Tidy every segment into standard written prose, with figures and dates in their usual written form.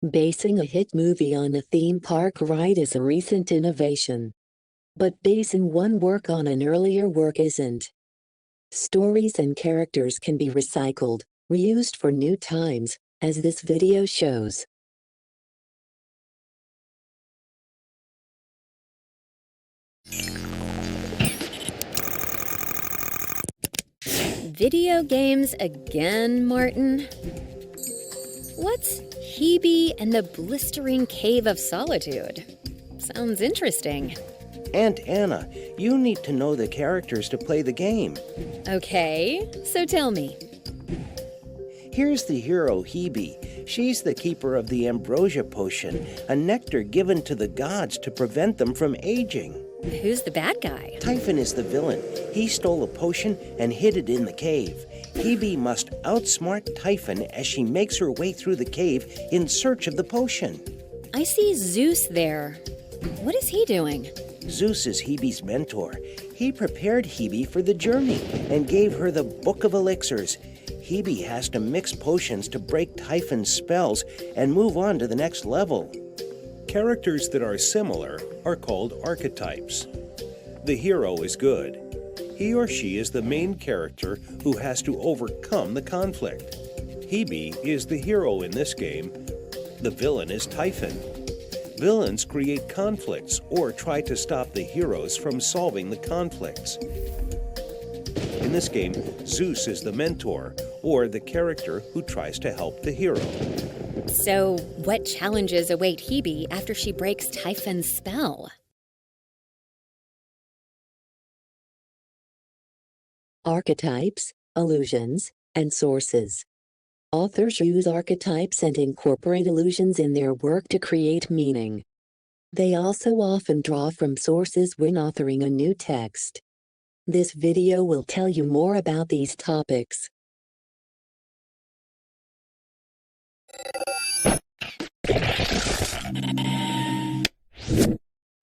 Basing a hit movie on a theme park ride is a recent innovation. But basing one work on an earlier work isn't. Stories and characters can be recycled, reused for new times, as this video shows. Video games again, Martin? What's Hebe and the Blistering Cave of Solitude? Sounds interesting. Aunt Anna, you need to know the characters to play the game. Okay, so tell me. Here's the hero, Hebe. She's the keeper of the ambrosia potion, a nectar given to the gods to prevent them from aging. Who's the bad guy? Typhon is the villain. He stole a potion and hid it in the cave. Hebe must outsmart Typhon as she makes her way through the cave in search of the potion. I see Zeus there. What is he doing? Zeus is Hebe's mentor. He prepared Hebe for the journey and gave her the Book of Elixirs. Hebe has to mix potions to break Typhon's spells and move on to the next level. Characters that are similar are called archetypes. The hero is good. He or she is the main character who has to overcome the conflict. Hebe is the hero in this game. The villain is Typhon. Villains create conflicts or try to stop the heroes from solving the conflicts. In this game, Zeus is the mentor, or the character who tries to help the hero. So, what challenges await Hebe after she breaks Typhon's spell? Archetypes, illusions, and sources. Authors use archetypes and incorporate illusions in their work to create meaning. They also often draw from sources when authoring a new text. This video will tell you more about these topics.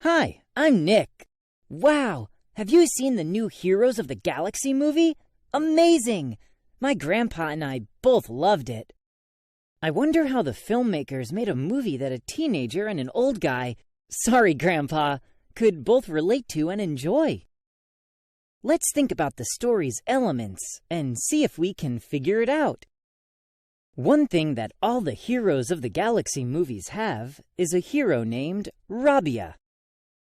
Hi, I'm Nick. Wow, have you seen the new Heroes of the Galaxy movie? Amazing! My grandpa and I both loved it. I wonder how the filmmakers made a movie that a teenager and an old guy, sorry grandpa, could both relate to and enjoy. Let's think about the story's elements and see if we can figure it out. One thing that all the Heroes of the Galaxy movies have is a hero named Rabia.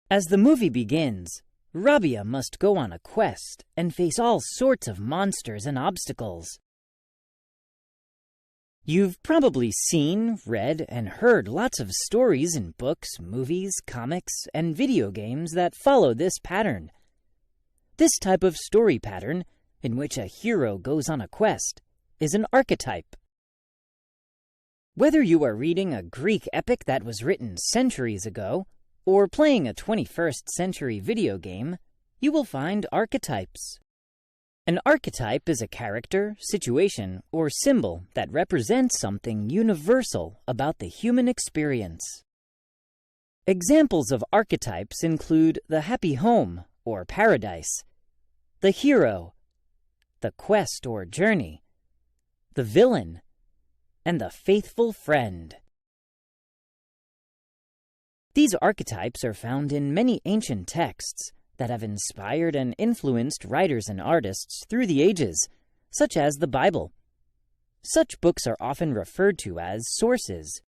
As the movie begins, Rabia must go on a quest and face all sorts of monsters and obstacles. You've probably seen, read, and heard lots of stories in books, movies, comics, and video games that follow this pattern. This type of story pattern, in which a hero goes on a quest, is an archetype. Whether you are reading a Greek epic that was written centuries ago, or playing a 21st century video game, you will find archetypes. An archetype is a character, situation, or symbol that represents something universal about the human experience. Examples of archetypes include the happy home, or paradise, the hero, the quest or journey, the villain, and the faithful friend. These archetypes are found in many ancient texts that have inspired and influenced writers and artists through the ages, such as the Bible. Such books are often referred to as sources.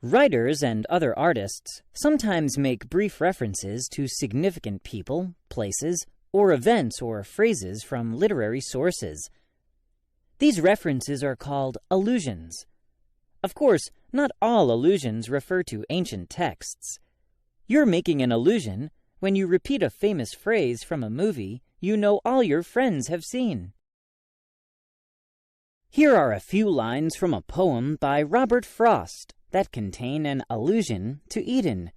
Writers and other artists sometimes make brief references to significant people, places, or events or phrases from literary sources. These references are called allusions. Of course, not all allusions refer to ancient texts. You're making an allusion when you repeat a famous phrase from a movie you know all your friends have seen. Here are a few lines from a poem by Robert Frost that contain an allusion to Eden,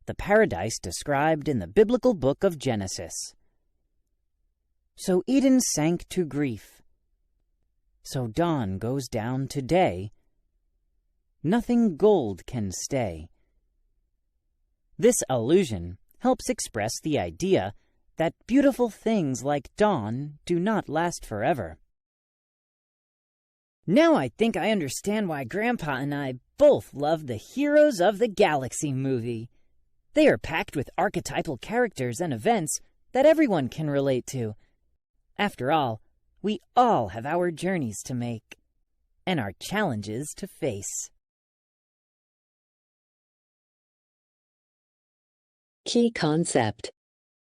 the paradise described in the biblical book of Genesis. So Eden sank to grief. So dawn goes down to day. Nothing gold can stay. This allusion helps express the idea that beautiful things like dawn do not last forever. Now I think I understand why Grandpa and I both love the Heroes of the Galaxy movie. They are packed with archetypal characters and events that everyone can relate to. After all, we all have our journeys to make and our challenges to face. Key concept.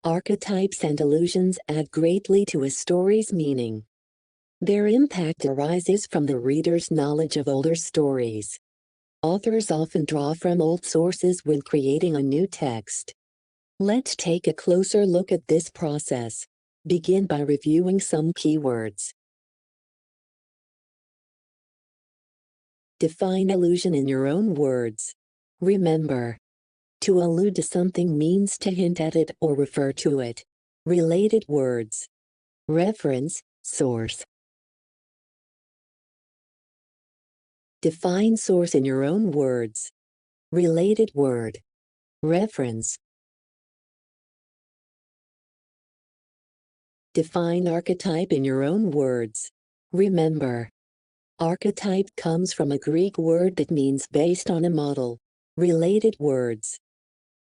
Archetypes and illusions add greatly to a story's meaning. Their impact arises from the reader's knowledge of older stories. Authors often draw from old sources when creating a new text. Let's take a closer look at this process. Begin by reviewing some keywords. Define illusion in your own words. Remember, to allude to something means to hint at it or refer to it. Related words. Reference, source. Define source in your own words. Related word. Reference. Define archetype in your own words. Remember, archetype comes from a Greek word that means based on a model. Related words.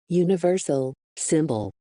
Universal, symbol.